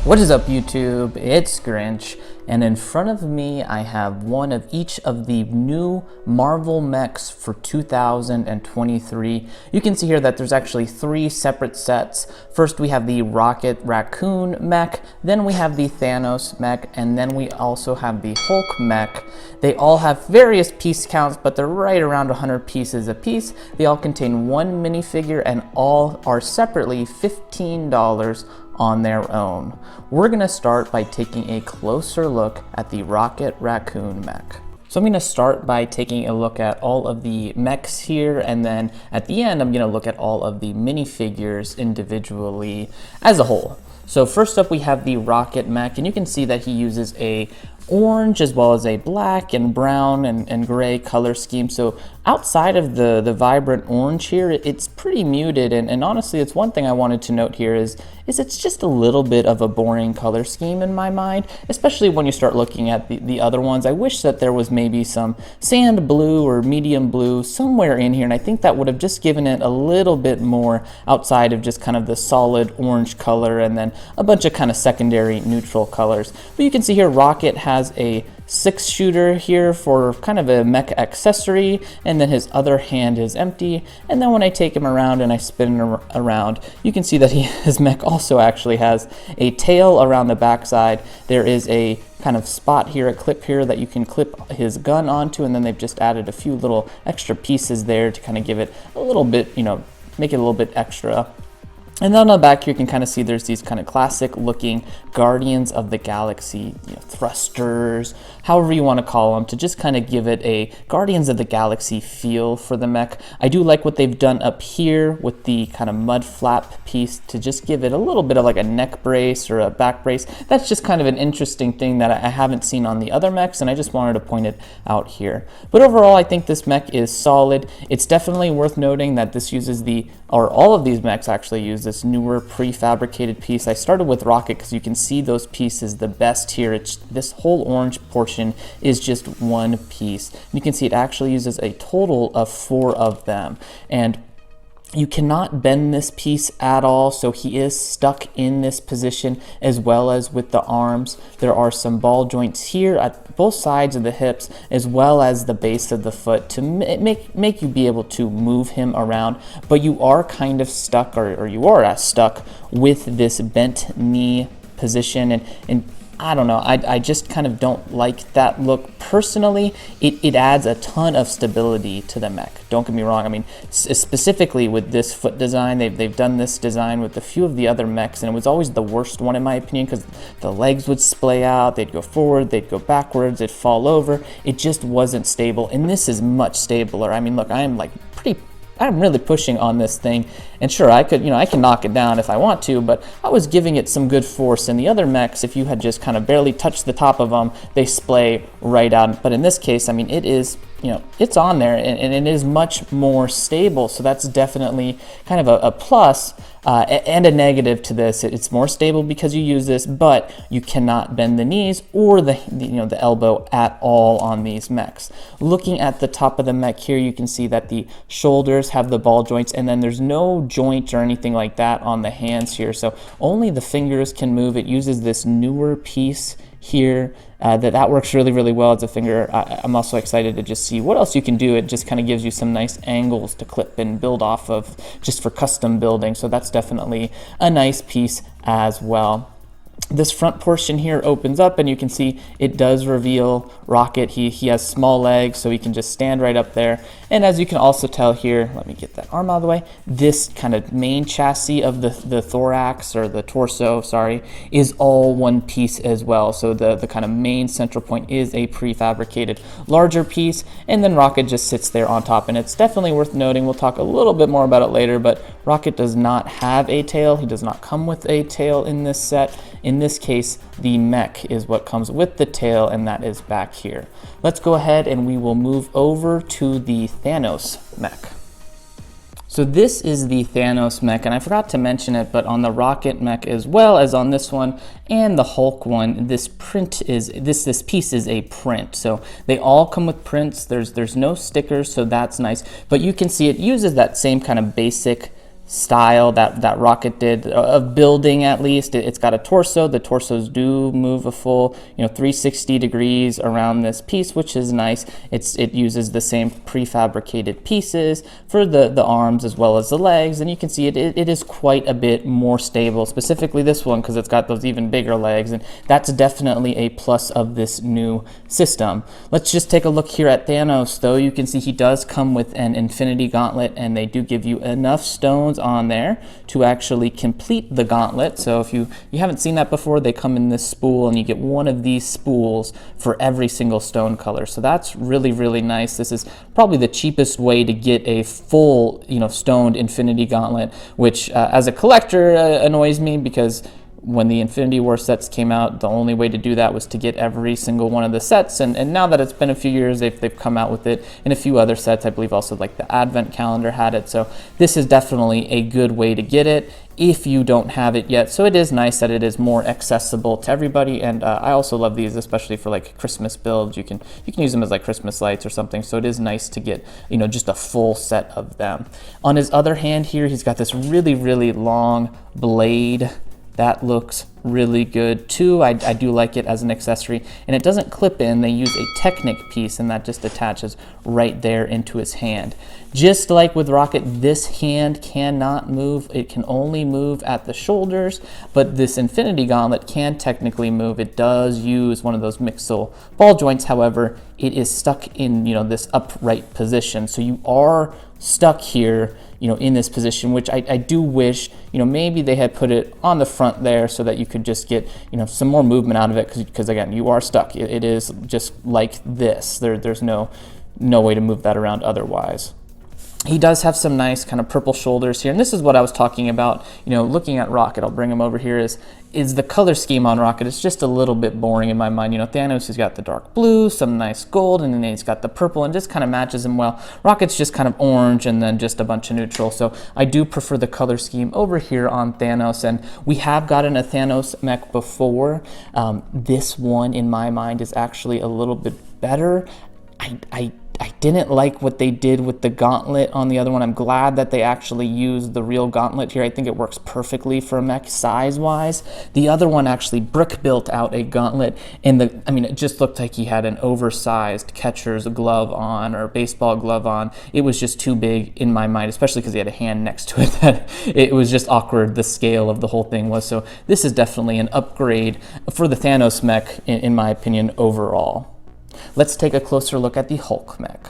What is up, YouTube? It's Grinch, and in front of me I have one of each of the new Marvel mechs for 2023. You can see here that there's actually three separate sets. First we have the Rocket Raccoon mech, then we have the Thanos mech, and then we also have the Hulk mech. They all have various piece counts, but they're right around 100 pieces a piece. They all contain one minifigure and all are separately $15 on their own. We're gonna start by taking a closer look at the Rocket Raccoon mech. So I'm gonna start by taking a look at all of the mechs here, and then at the end I'm gonna look at all of the minifigures individually as a whole. So first up we have the Rocket mech, and you can see that he uses a orange as well as a black and brown and gray color scheme. So outside of the vibrant orange here, it's pretty muted, and honestly it's one thing I wanted to note here is it's just a little bit of a boring color scheme in my mind, especially when you start looking at the other ones. I wish that there was maybe some sand blue or medium blue somewhere in here, and I think that would have just given it a little bit more outside of just kind of the solid orange color and then a bunch of kind of secondary neutral colors. But you can see here Rocket has a 6-shooter here for kind of a mech accessory, and then his other hand is empty. And then when I take him around and I spin him around, you can see that his mech also actually has a tail around the backside. There is a kind of spot here, a clip here that you can clip his gun onto, and then they've just added a few little extra pieces there to kind of give it a little bit, make it a little bit extra. And then on the back here you can kind of see there's these kind of classic looking Guardians of the Galaxy thrusters, however you want to call them, to just kind of give it a Guardians of the Galaxy feel for the mech. I do like what they've done up here with the kind of mud flap piece to just give it a little bit of like a neck brace or a back brace. That's just kind of an interesting thing that I haven't seen on the other mechs, and I just wanted to point it out here. But overall I think this mech is solid. It's definitely worth noting that this uses all of these mechs actually use this newer prefabricated piece. I started with Rocket because you can see those pieces the best here. This whole orange portion is just one piece. You can see it actually uses a total of 4 of them, and you cannot bend this piece at all, so he is stuck in this position, as well as with the arms. There are some ball joints here at both sides of the hips, as well as the base of the foot to make you be able to move him around, but you are kind of stuck, or you are stuck with this bent knee position, and I don't know, I just kind of don't like that look personally. It adds a ton of stability to the mech. Don't get me wrong, I mean, specifically with this foot design, they've done this design with a few of the other mechs, and it was always the worst one in my opinion because the legs would splay out, they'd go forward, they'd go backwards, they'd fall over. It just wasn't stable, and this is much stabler. I mean, look, I'm really pushing on this thing, and sure, I can knock it down if I want to, but I was giving it some good force. In the other mechs, if you had just kind of barely touched the top of them, they splay right out. But in this case, I mean, it is, it's on there, and it is much more stable, so that's definitely kind of a plus and a negative to this. It's more stable because you use this, but you cannot bend the knees or the elbow at all on these mechs. Looking at the top of the mech here, you can see that the shoulders have the ball joints, and then there's no joint or anything like that on the hands here, so only the fingers can move. It uses this newer piece here that works really, really well as a finger. I'm also excited to just see what else you can do. It just kind of gives you some nice angles to clip and build off of just for custom building, so that's definitely a nice piece as well. This front portion here opens up, and you can see it does reveal Rocket. He has small legs, so he can just stand right up there. And as you can also tell here, let me get that arm out of the way, this kind of main chassis of the thorax, or the torso, sorry, is all one piece as well. So the kind of main central point is a prefabricated larger piece, and then Rocket just sits there on top. And it's definitely worth noting, we'll talk a little bit more about it later, but Rocket does not have a tail. He does not come with a tail in this set. In this case, the mech is what comes with the tail, and that is back here. Let's go ahead and we will move over to the Thanos mech. So this is the Thanos mech, and I forgot to mention it, but on the Rocket mech as well as on this one and the Hulk one, this piece is a print. So they all come with prints. There's no stickers, so that's nice. But you can see it uses that same kind of basic style that Rocket did of building. At least it's got a torso. The torsos do move a full 360 degrees around this piece, which is nice. It uses the same prefabricated pieces for the arms as well as the legs, and you can see it is quite a bit more stable, specifically this one because it's got those even bigger legs, and that's definitely a plus of this new system. Let's just take a look here at Thanos though. You can see he does come with an Infinity Gauntlet, and they do give you enough stones on there to actually complete the gauntlet. So if you haven't seen that before, they come in this spool, and you get one of these spools for every single stone color. So that's really, really nice. This is probably the cheapest way to get a full, stoned Infinity Gauntlet, which as a collector annoys me, because when the Infinity War sets came out, the only way to do that was to get every single one of the sets, and now that it's been a few years, they've come out with it in a few other sets. I believe also like the Advent calendar had it, so this is definitely a good way to get it if you don't have it yet. So it is nice that it is more accessible to everybody, and I also love these, especially for like Christmas builds. You can use them as like Christmas lights or something, so it is nice to get just a full set of them. On his other hand here, he's got this really, really long blade. That looks really good too. I do like it as an accessory, and it doesn't clip in. They use a Technic piece, and that just attaches right there into his hand. Just like with Rocket, this hand cannot move. It can only move at the shoulders, but this Infinity Gauntlet can technically move. It does use one of those Mixel ball joints. However, it is stuck in this upright position, so you are stuck here in this position, which I do wish maybe they had put it on the front there so that you could just get some more movement out of it, because again, you are stuck. It is just like this. There's no way to move that around otherwise. He does have some nice kind of purple shoulders here, and this is what I was talking about, looking at Rocket. I'll bring him over here. Is the color scheme on Rocket. It's just a little bit boring in my mind. Thanos has got the dark blue, some nice gold, and then he's got the purple, and just kind of matches him well. Rocket's just kind of orange and then just a bunch of neutral, so I do prefer the color scheme over here on Thanos, and we have gotten a Thanos mech before. This one, in my mind, is actually a little bit better. I didn't like what they did with the gauntlet on the other one. I'm glad that they actually used the real gauntlet here. I think it works perfectly for a mech size-wise. The other one actually brick built out a gauntlet, and it just looked like he had an oversized catcher's glove on or baseball glove on. It was just too big in my mind, especially because he had a hand next to it. That it was just awkward, the scale of the whole thing was. So this is definitely an upgrade for the Thanos mech, in my opinion, overall. Let's take a closer look at the Hulk mech.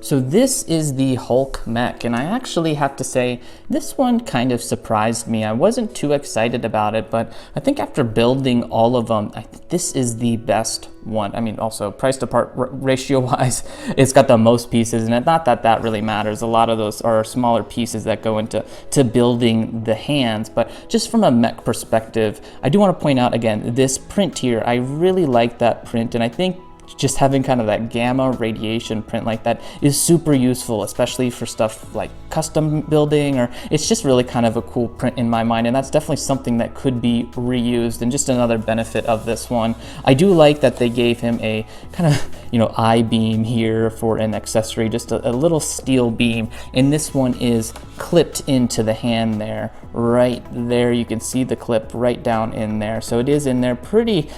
So this is the Hulk mech, and I actually have to say this one kind of surprised me. I wasn't too excited about it, but I think after building all of them, I think this is the best one. Also price to part ratio wise, it's got the most pieces in it. Not that that really matters. A lot of those are smaller pieces that go into building the hands, but just from a mech perspective, I do want to point out again, this print here, I really like that print, and I think just having kind of that gamma radiation print like that is super useful, especially for stuff like custom building, or it's just really kind of a cool print in my mind, and that's definitely something that could be reused, and just another benefit of this one. I do like that they gave him a kind of I-beam here for an accessory, just a little steel beam, and this one is clipped into the hand there. Right there, you can see the clip right down in there, so it is in there pretty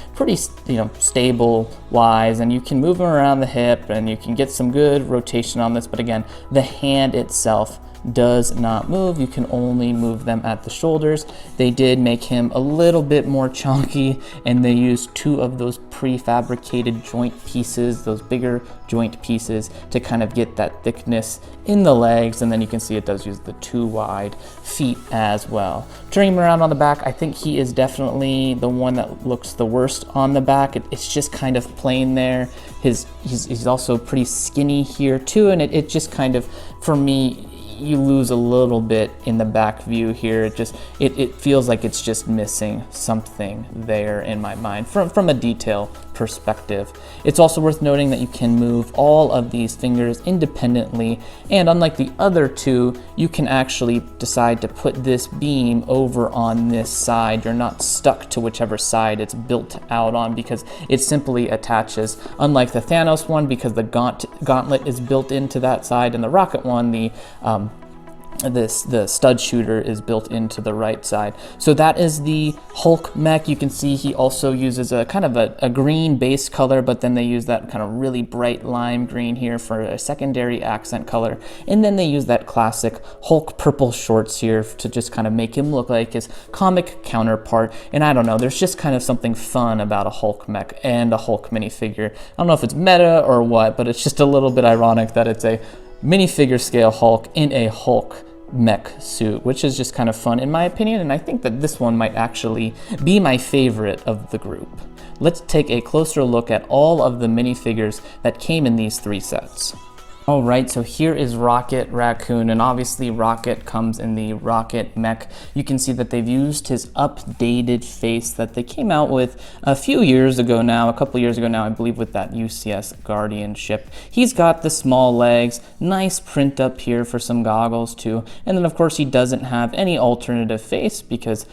stable wise, and you can move them around the hip, and you can get some good rotation on this. But again, the hand itself does not move. You can only move them at the shoulders. They did make him a little bit more chunky, and they used two of those prefabricated joint pieces, those bigger joint pieces, to kind of get that thickness in the legs. And then you can see it does use the two wide feet as well. Turning him around on the back, I think he is definitely the one that looks the worst on the back. It's just kind of plain there. He's also pretty skinny here too, and it just kind of, for me, you lose a little bit in the back view here. It feels like it's just missing something there in my mind from a detail perspective. It's also worth noting that you can move all of these fingers independently, and unlike the other two, you can actually decide to put this beam over on this side. You're not stuck to whichever side it's built out on, because it simply attaches. Unlike the Thanos one, because the gauntlet is built into that side, and the Rocket one, the stud shooter is built into the right side. So that is the Hulk mech. You can see he also uses a kind of a green base color, but then they use that kind of really bright lime green here for a secondary accent color. And then they use that classic Hulk purple shorts here to just kind of make him look like his comic counterpart. And I don't know, there's just kind of something fun about a Hulk mech and a Hulk minifigure. I don't know if it's meta or what, but it's just a little bit ironic that it's a minifigure scale Hulk in a Hulk mech suit, which is just kind of fun in my opinion, and I think that this one might actually be my favorite of the group. Let's take a closer look at all of the minifigures that came in these 3 sets. All right, so here is Rocket Raccoon, and obviously Rocket comes in the Rocket mech. You can see that they've used his updated face that they came out with a few years ago now, a couple years ago now, I believe, with that UCS Guardian ship. He's got the small legs, nice print up here for some goggles too, and then of course he doesn't have any alternative face because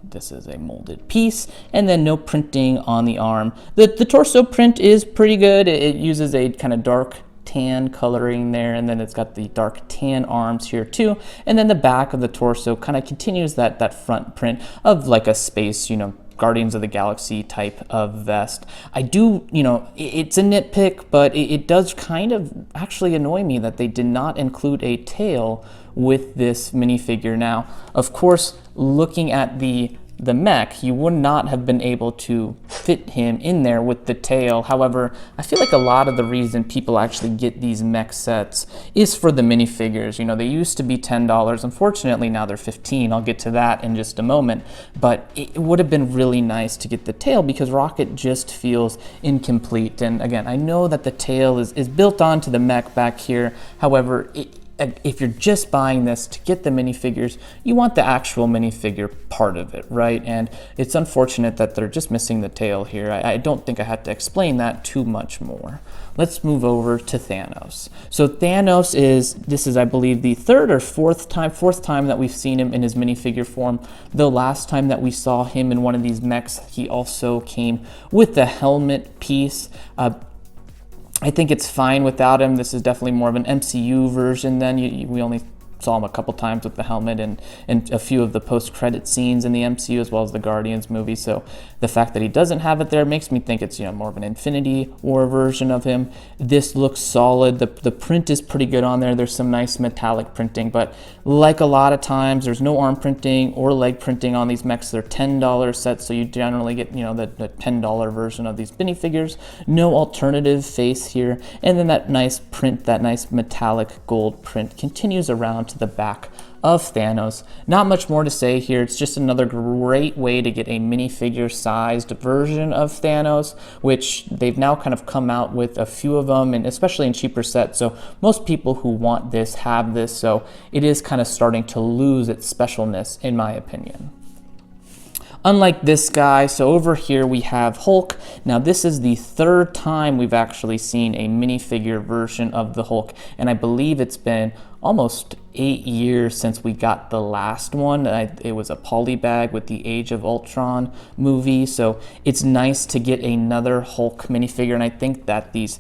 this is a molded piece, and then no printing on the arm. The torso print is pretty good. It uses a kind of dark tan coloring there, and then it's got the dark tan arms here too, and then the back of the torso kind of continues that front print of like a space, Guardians of the Galaxy type of vest. I do, it's a nitpick, but it does kind of actually annoy me that they did not include a tail with this minifigure. Now, of course, looking at the mech, you would not have been able to fit him in there with the tail. However, I feel like a lot of the reason people actually get these mech sets is for the minifigures. They used to be $10. Unfortunately, now they're $15. I'll get to that in just a moment. But it would have been really nice to get the tail because Rocket just feels incomplete. And again, I know that the tail is built onto the mech back here. However, if you're just buying this to get the minifigures, you want the actual minifigure part of it, right? And it's unfortunate that they're just missing the tail here. I don't think I had to explain that too much more. Let's move over to Thanos. So Thanos this is I believe the fourth time that we've seen him in his minifigure form. The last time that we saw him in one of these mechs, he also came with the helmet piece. I think it's fine without him. This is definitely more of an MCU version than we only saw him a couple times with the helmet and a few of the post-credit scenes in the MCU as well as the Guardians movie. So the fact that he doesn't have it there makes me think it's more of an Infinity War version of him. This looks solid. The print is pretty good on there. There's some nice metallic printing, but like a lot of times, there's no arm printing or leg printing on these mechs. They're $10 sets, so you generally get the $10 version of these minifigures. No alternative face here, and then that nice print, that nice metallic gold print continues around to the back of Thanos. Not much more to say here. It's just another great way to get a minifigure sized version of Thanos, which they've now kind of come out with a few of them, and especially in cheaper sets. So most people who want this have this. So it is kind of starting to lose its specialness, in my opinion. Unlike this guy, so over here we have Hulk. Now this is the 3rd time we've actually seen a minifigure version of the Hulk, and I believe it's been almost 8 years since we got the last one. It was a polybag with the Age of Ultron movie, so it's nice to get another Hulk minifigure, and I think that these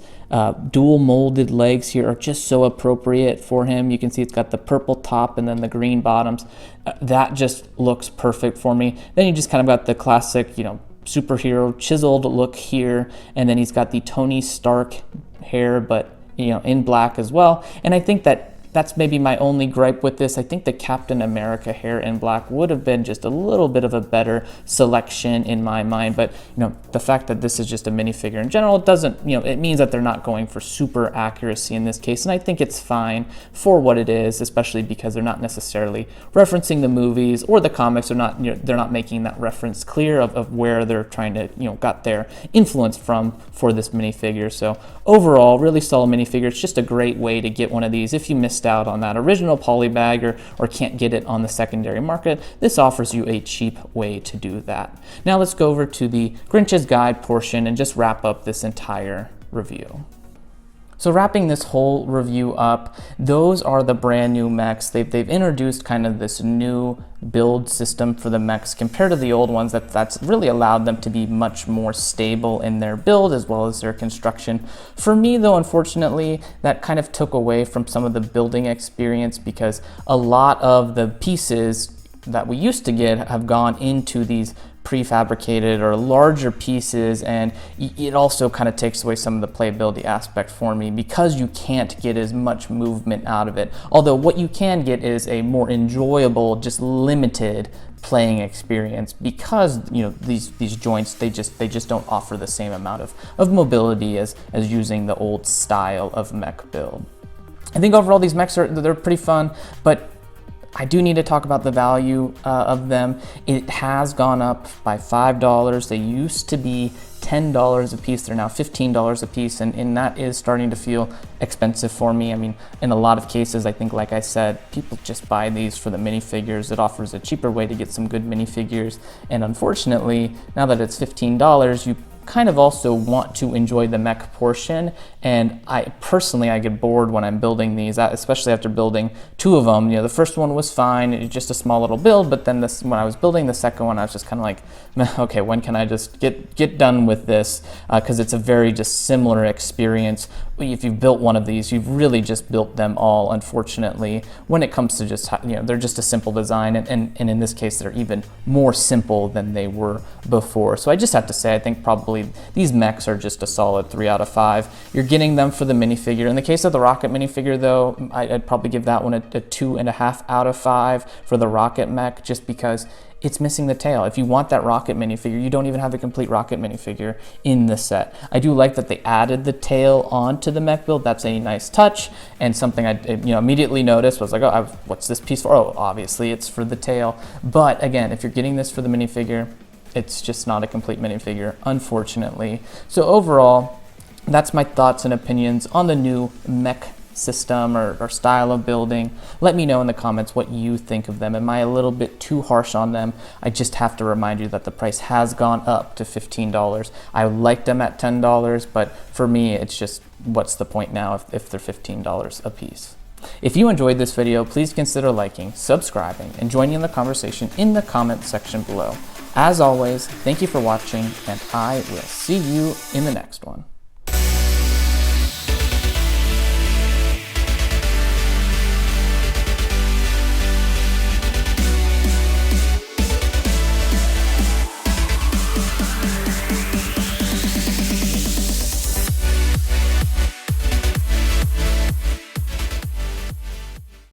dual molded legs here are just so appropriate for him. You can see it's got the purple top and then the green bottoms. That just looks perfect for me. Then you just kind of got the classic, superhero chiseled look here, and then he's got the Tony Stark hair, but in black as well. And I think that's maybe my only gripe with this. I think the Captain America hair in black would have been just a little bit of a better selection in my mind. But the fact that this is just a minifigure in general, it doesn't, it means that they're not going for super accuracy in this case. And I think it's fine for what it is, especially because they're not necessarily referencing the movies or the comics. They're not making that reference clear of where they're trying to, got their influence from for this minifigure. So overall, really solid minifigure. It's just a great way to get one of these if you missed out on that original polybag or can't get it on the secondary market. This offers you a cheap way to do that. Now let's go over to the Grinch's Guide portion and just wrap up this entire review. So wrapping this whole review up, those are the brand new mechs. They've introduced kind of this new build system for the mechs compared to the old ones that's really allowed them to be much more stable in their build as well as their construction. For me though, unfortunately, that kind of took away from some of the building experience because a lot of the pieces that we used to get have gone into these prefabricated or larger pieces, and it also kind of takes away some of the playability aspect for me because you can't get as much movement out of it. Although what you can get is a more enjoyable, just limited playing experience because these joints they just don't offer the same amount of mobility as using the old style of mech build. I think overall these mechs they're pretty fun, but I do need to talk about the value of them. It has gone up by $5. They used to be $10 a piece. They're now $15 a piece, and that is starting to feel expensive for me. I mean, in a lot of cases, I think, like I said, people just buy these for the minifigures. It offers a cheaper way to get some good minifigures, and unfortunately, now that it's $15, you kind of also want to enjoy the mech portion, and I get bored when I'm building these, especially after building two of them. The first one was fine, it was just a small little build, but then when I was building the second one, I was just kind of like, okay, when can I just get done with this? Because it's a very just similar experience. If you've built one of these, you've really just built them all, unfortunately, when it comes to just, they're just a simple design, and in this case, they're even more simple than they were before. So I just have to say, I think probably these mechs are just a solid 3 out of 5. You're getting them for the minifigure. In the case of the Rocket minifigure though, I'd probably give that one a 2.5 out of 5 for the Rocket mech, just because it's missing the tail. If you want that Rocket minifigure, you don't even have the complete Rocket minifigure in the set. I do like that they added the tail onto the mech build. That's a nice touch, and something I immediately noticed was like, oh, what's this piece for? Oh, obviously it's for the tail. But again, if you're getting this for the minifigure, it's just not a complete minifigure, unfortunately. So overall, that's my thoughts and opinions on the new mech system or style of building. Let me know in the comments what you think of them. Am I a little bit too harsh on them? I just have to remind you that the price has gone up to $15. I liked them at $10, but for me, it's just, what's the point now if they're $15 a piece? If you enjoyed this video, please consider liking, subscribing, and joining in the conversation in the comment section below. As always, thank you for watching, and I will see you in the next one.